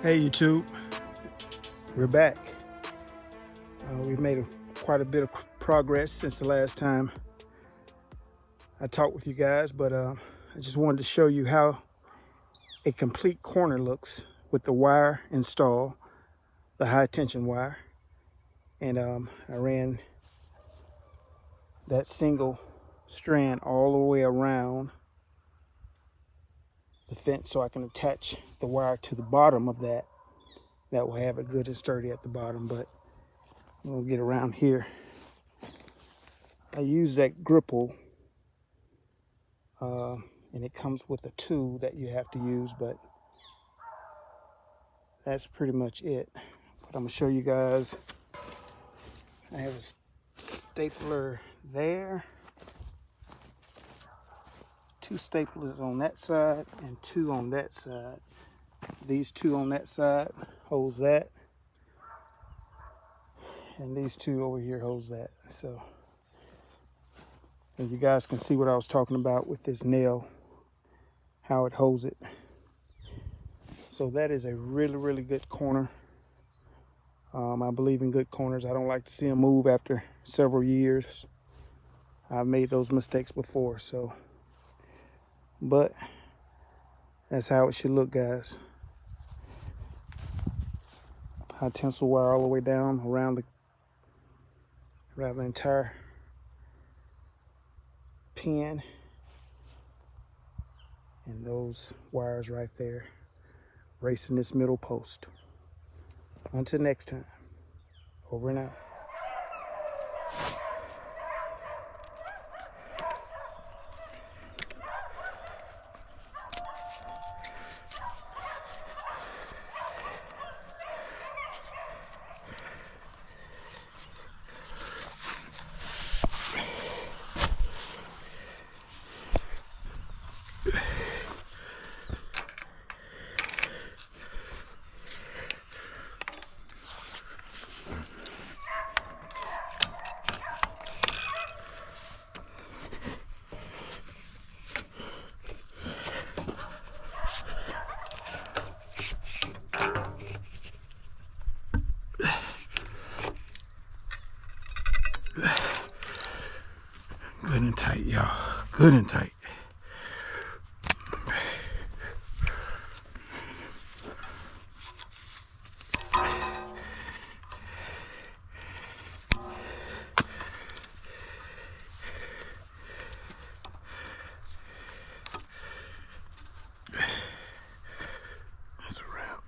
Hey YouTube, we're back. We've made quite a bit of progress since the last time I talked with you guys, but I just wanted to show you how a complete corner looks with the wire installed, the high tension wire. And I ran that single strand all the way around the fence so I can attach the wire to the bottom of that. That will have it good and sturdy at the bottom, but we'll get around here. I use that gripple, and it comes with a tool that you have to use, but that's pretty much it. But I'm gonna show you guys. I have a stapler there, 2 staplers on that side and 2 on that side. These 2 on that side holds that, and these 2 over here holds that. So, and you guys can see what I was talking about with this nail, how it holds it. So that is a really good corner. I believe in good corners. I don't like to see them move after several years. I've made those mistakes before, so, but that's how it should look, guys. High tensile wire all the way down around the entire pin, and those wires right there racing this middle post. Until next time, over and out. Good and tight, y'all. Good and tight. That's a wrap.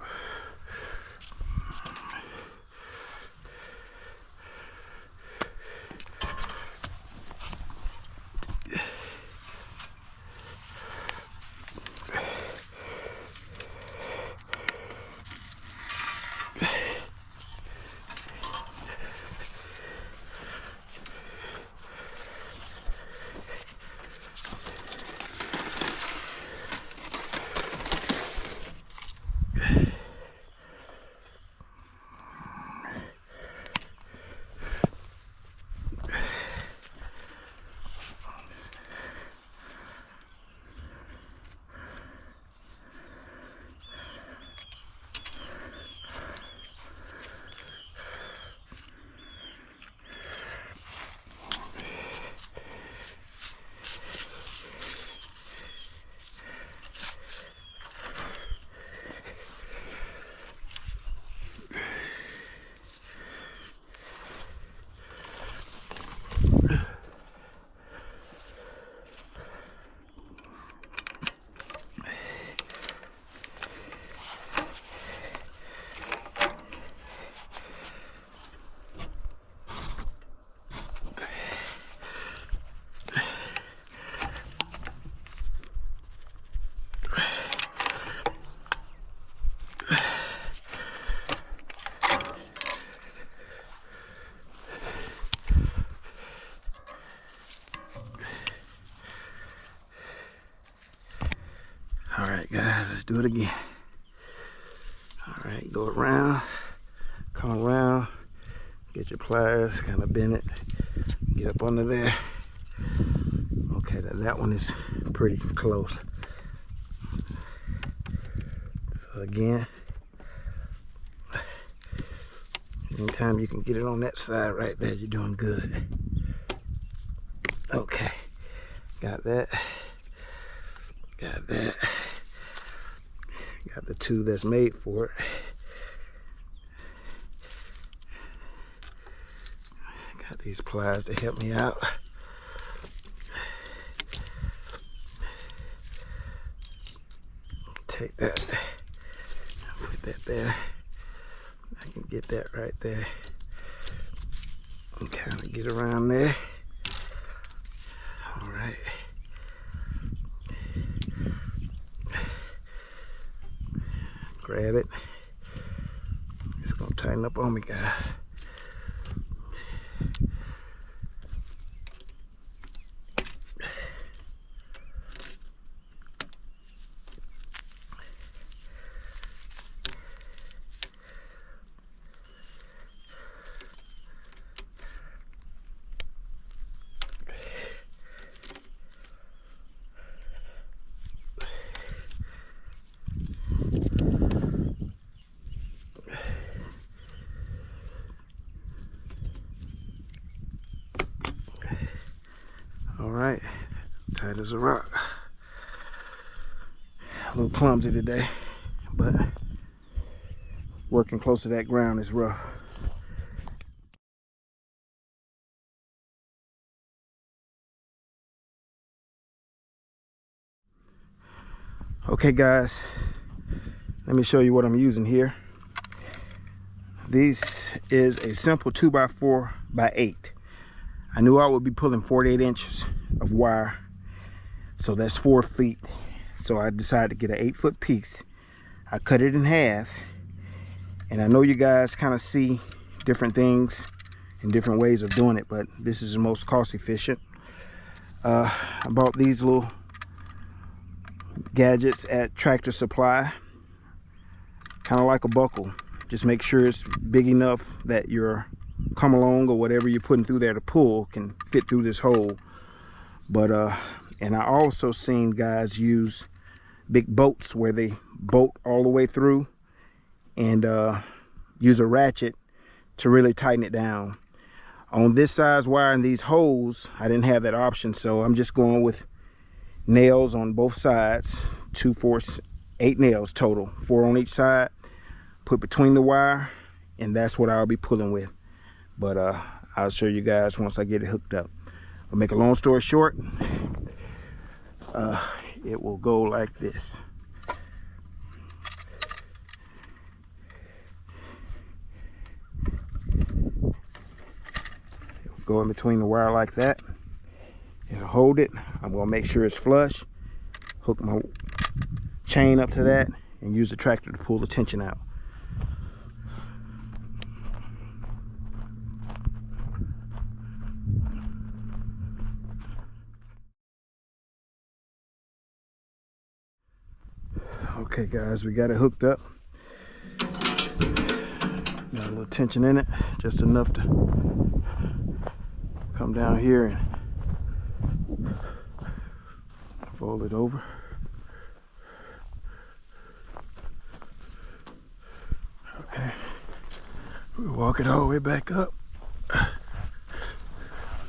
All right, guys, let's do it again. All right, go around, come around, get your pliers, kind of bend it, get up under there. Okay, that one is pretty close. So again, Anytime you can get it on that side right there, you're doing good. Okay, got that. Got that. Got the two that's made for it. Got these pliers to help me out. Take that, put that there. I can get that right there and kind of get around there. All right. Grab it. It's gonna tighten up on me, guys. All right, tight as a rock. A little clumsy today, but working close to that ground is rough. Okay guys, let me show you what I'm using here. This is a simple 2x4x8. I knew I would be pulling 48 inches of wire, so that's 4 feet. So I decided to get an 8-foot piece. I cut it in half, and I know you guys kind of see different things and different ways of doing it, but this is the most cost efficient. I bought these little gadgets at Tractor Supply, kind of like a buckle. Just make sure it's big enough that your come along or whatever you're putting through there to pull can fit through this hole. But and I also seen guys use big bolts where they bolt all the way through and use a ratchet to really tighten it down. On this size wire and these holes, I didn't have that option, so I'm just going with nails on both sides. 2, 4, 8 nails total, 4 on each side. Put between the wire, and that's what I'll be pulling with. But I'll show you guys once I get it hooked up. I'll make a long story short, it will go like this. It'll go in between the wire like that. It'll hold it. I'm gonna make sure it's flush, hook my chain up to that, and use the tractor to pull the tension out. Okay guys, we got it hooked up. Got a little tension in it, just enough to come down here and fold it over. Okay, we'll walk it all the way back up.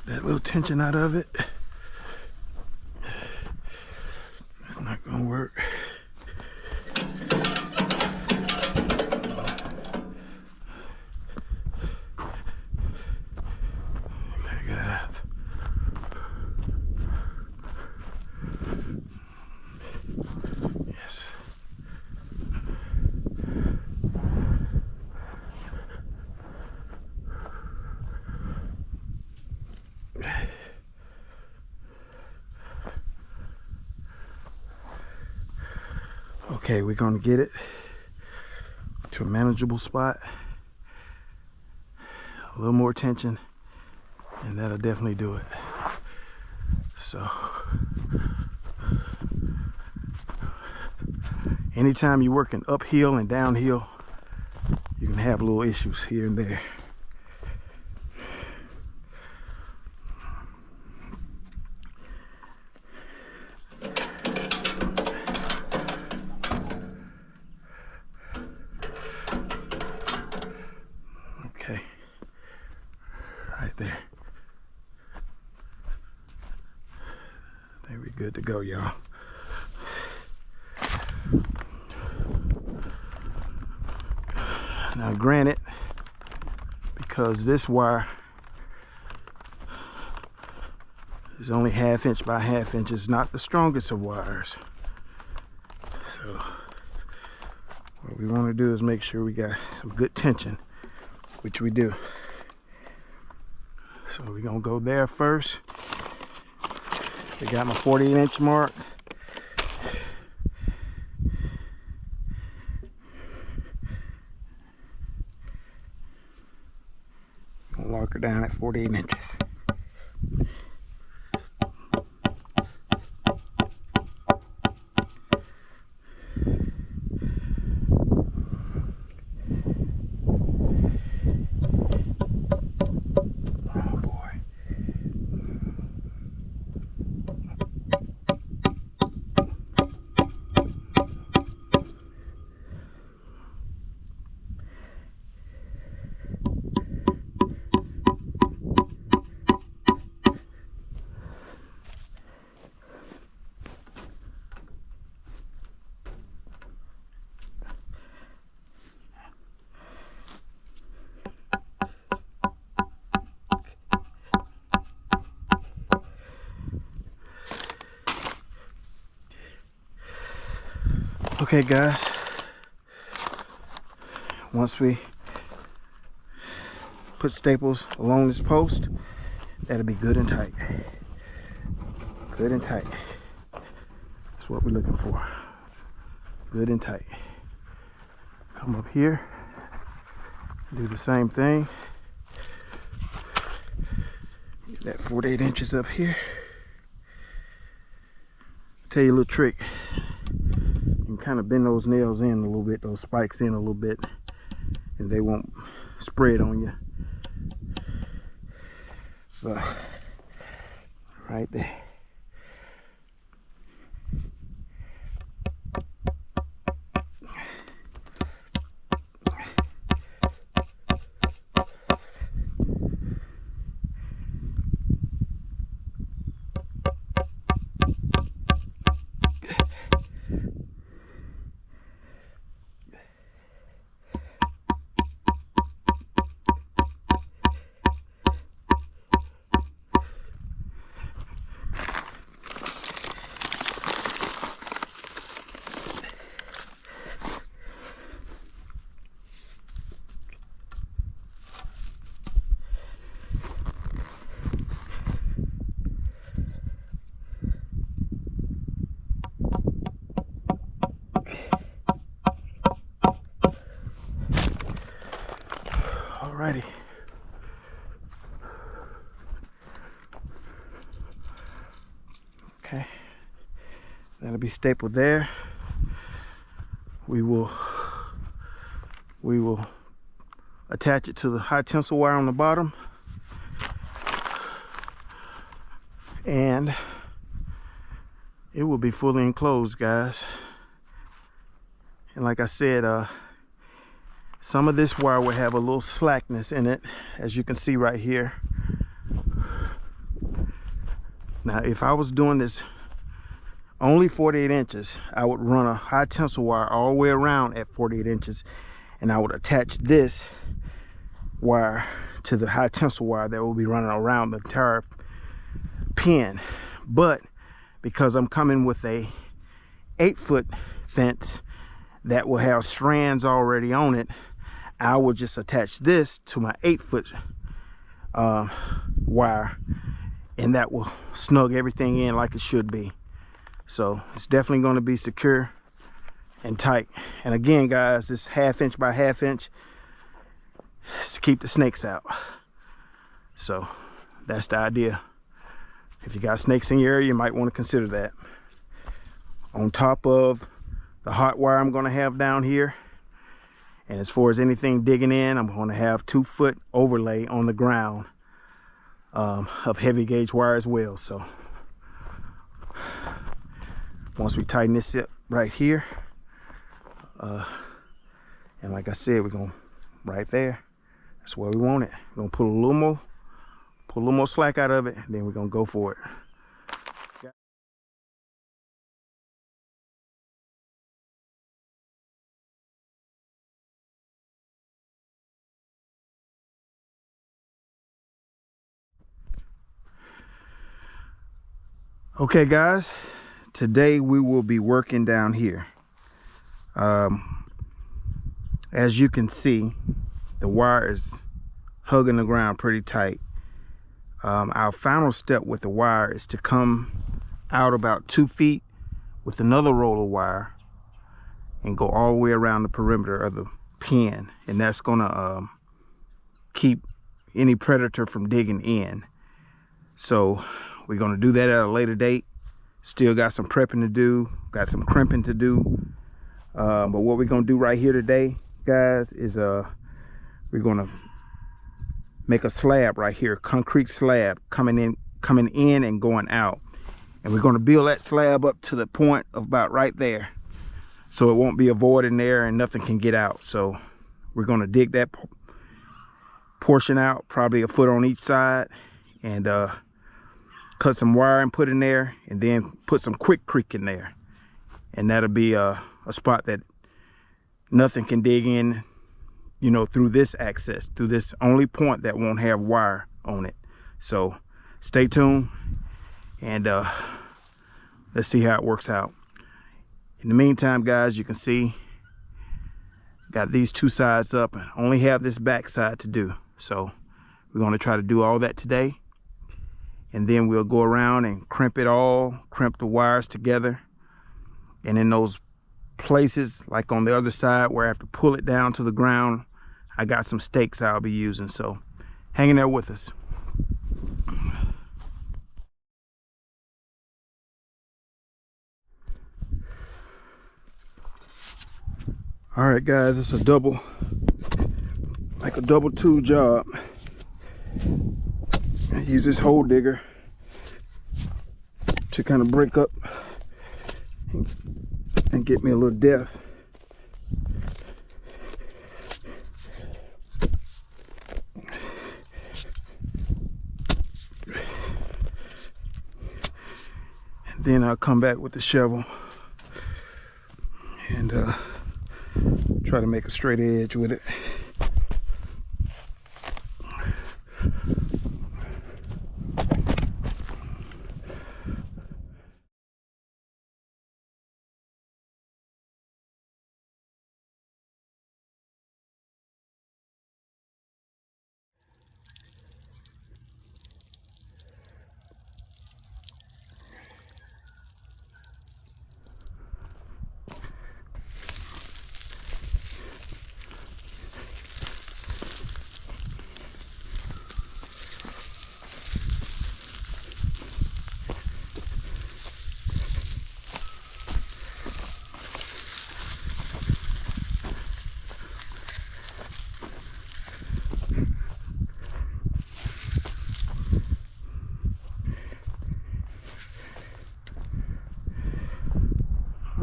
That little tension out of it. It's not gonna work. Okay, we're going to get it to a manageable spot. A little more tension, and that'll definitely do it. So, anytime you're working uphill and downhill, you can have little issues here and there. Okay, there. I think we're good to go, y'all. Now granted, because this wire is only 1/2 inch by 1/2 inch, it's not the strongest of wires. So what we want to do is make sure we got some good tension, which we do. So we're gonna go there first. I got my 48-inch mark. Gonna lock her down at 48 inches. Okay guys, once we put staples along this post, that'll be good and tight. Good and tight. That's what we're looking for. Good and tight. Come up here, do the same thing. Get that 48 inches up here. Tell you a little trick. You can kind of bend those nails in a little bit, those spikes in a little bit, and they won't spread on you. So, right there. Alrighty. Okay. That'll be stapled there. We will attach it to the high tensile wire on the bottom. And it will be fully enclosed, guys. And like I said, some of this wire will have a little slackness in it, as you can see right here. Now, if I was doing this only 48 inches, I would run a high tensile wire all the way around at 48 inches, and I would attach this wire to the high tensile wire that will be running around the entire pin. But because I'm coming with a 8-foot fence that will have strands already on it, I will just attach this to my 8-foot wire, and that will snug everything in like it should be. So it's definitely going to be secure and tight. And again, guys, this 1/2 inch by 1/2 inch is to keep the snakes out. So that's the idea. If you got snakes in your area, you might want to consider that. On top of the hot wire I'm going to have down here, and as far as anything digging in, I'm going to have 2-foot overlay on the ground of heavy gauge wire as well. So once we tighten this up right here, and like I said, we're going right there. That's where we want it. We're going to put a little more pull a little more slack out of it, and then we're gonna go for it. Okay guys, today we will be working down here. As you can see, the wire is hugging the ground pretty tight. Our final step with the wire is to come out about 2 feet with another roll of wire and go all the way around the perimeter of the pen, and that's gonna keep any predator from digging in. So we're gonna do that at a later date. Still got some prepping to do, got some crimping to do. But what we're gonna do right here today, guys, is we're gonna make a slab right here, concrete slab coming in and going out. And we're gonna build that slab up to the point of about right there, so it won't be a void in there and nothing can get out. So we're gonna dig that portion out, probably a foot on each side, and cut some wire and put in there, and then put some quick-creek in there, and that'll be a spot that nothing can dig in, you know, through this access, through this only point that won't have wire on it. So stay tuned, and let's see how it works out. In the meantime, guys, you can see got these 2 sides up and only have this back side to do. So we're going to try to do all that today, and then we'll go around and crimp it all, crimp the wires together. And in those places, like on the other side where I have to pull it down to the ground, I got some stakes I'll be using. So hang in there with us. All right guys, it's a double, like a double tool job. I use this hole digger to kind of break up and get me a little depth. And then I'll come back with the shovel and try to make a straight edge with it.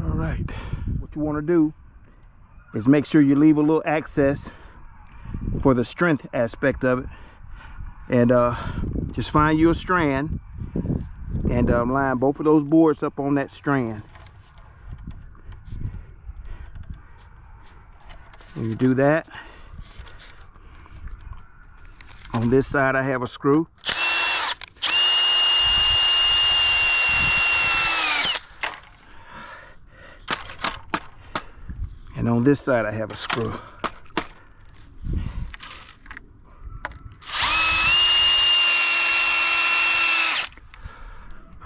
Right, what you want to do is make sure you leave a little access for the strength aspect of it, and just find you a strand and line both of those boards up on that strand. When you do that, on this side I have a screw. And on this side I have a screw.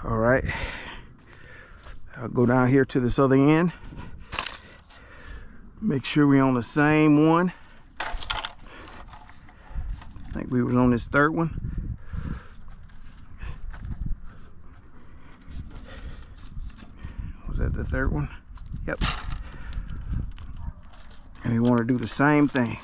All right, I'll go down here to this other end. Make sure we're on the same one. I think we were on this third one. Was that the third one? Yep. And we want to do the same thing.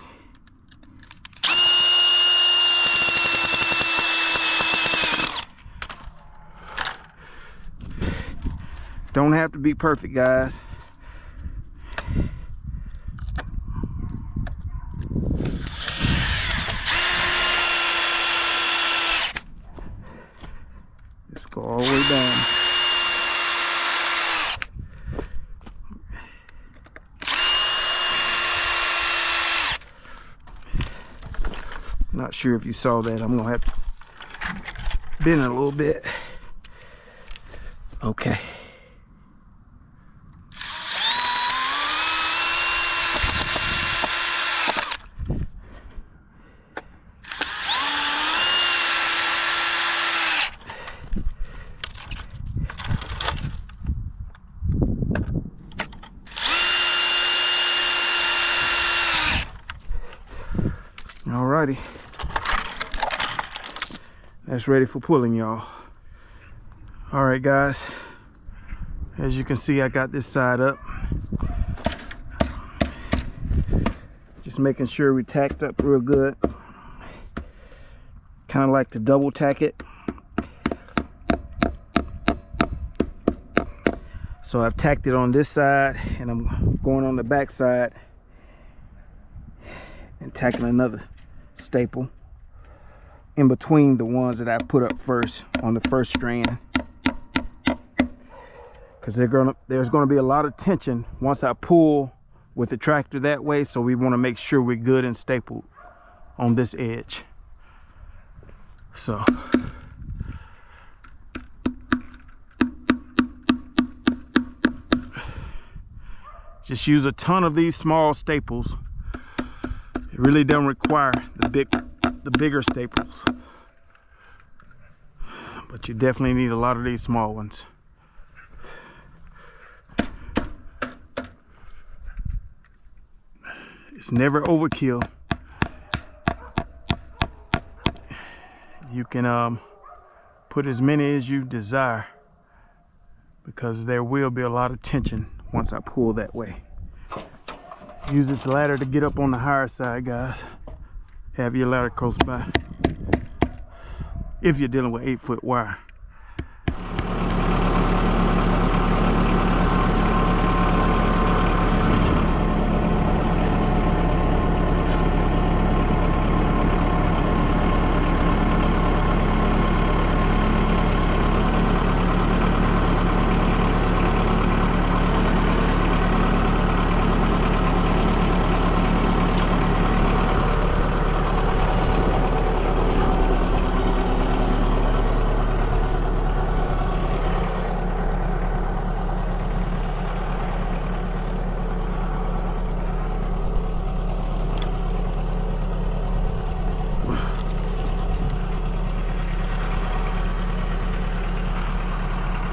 Don't have to be perfect, guys. done. Not sure if you saw that. I'm gonna have to bend it a little bit. Okay. Alrighty, that's ready for pulling, y'all. All right, guys, as you can see, I got this side up. Just making sure we tacked up real good. Kind of like to double tack it. So I've tacked it on this side, and I'm going on the back side and tacking another staple in between the ones that I put up first on the first strand, because there's gonna be a lot of tension once I pull with the tractor that way, so we want to make sure we're good and stapled on this edge. So just use a ton of these small staples. It really don't require the bigger staples, but you definitely need a lot of these small ones. It's never overkill. You can put as many as you desire, because there will be a lot of tension once I pull that way. Use this ladder to get up on the higher side, guys. Have your ladder close by if you're dealing with 8-foot wire.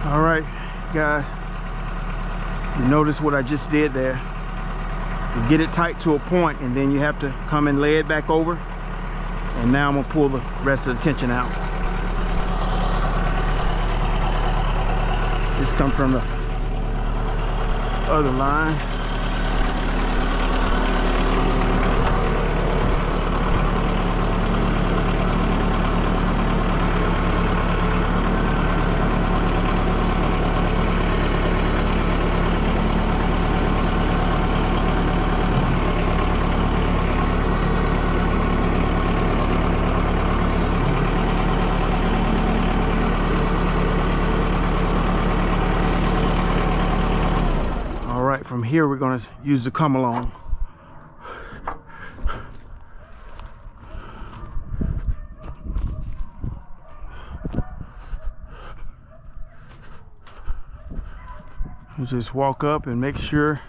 All right, guys, you notice what I just did there. You get it tight to a point, and then you have to come and lay it back over. And now I'm gonna pull the rest of the tension out. This comes from the other line. From here, we're going to use the come along. You just walk up and make sure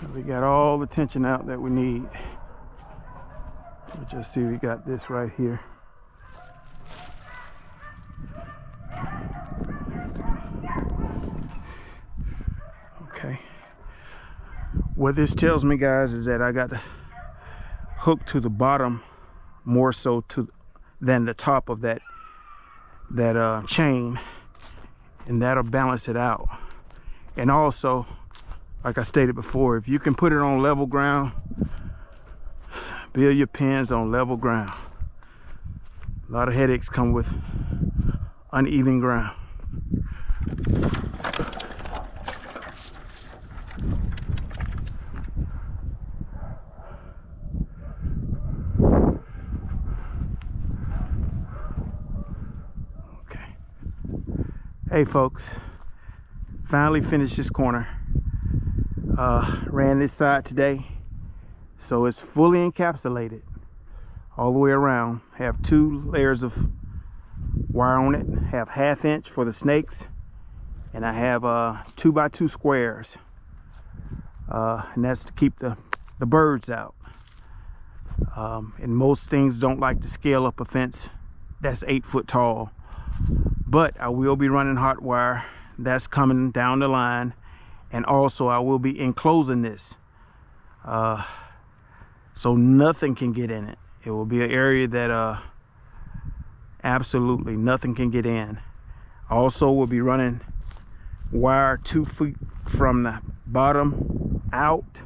that we got all the tension out that we need. We'll just see, we got this right here. Okay. What this tells me, guys, is that I got to hook to the bottom more so than the top of that chain, and that'll balance it out. And also, like I stated before, if you can put it on level ground, build your pins on level ground. A lot of headaches come with uneven ground. Hey folks, finally finished this corner. Ran this side today, so it's fully encapsulated all the way around. Have 2 layers of wire on it. Have 1/2 inch for the snakes, and I have 2x2 squares, and that's to keep the birds out. And most things don't like to scale up a fence that's 8 foot tall, but I will be running hot wire that's coming down the line, and also I will be enclosing this so nothing can get in it. It will be an area that absolutely nothing can get in. Also, we'll be running wire 2 feet from the bottom out,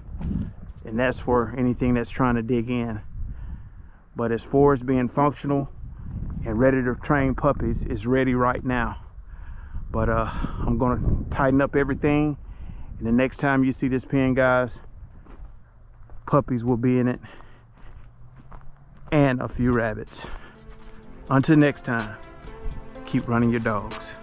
and that's for anything that's trying to dig in. But as far as being functional and ready to train puppies, is ready right now. But I'm gonna tighten up everything, and the next time you see this pen, guys, puppies will be in it and a few rabbits. Until next time, keep running your dogs.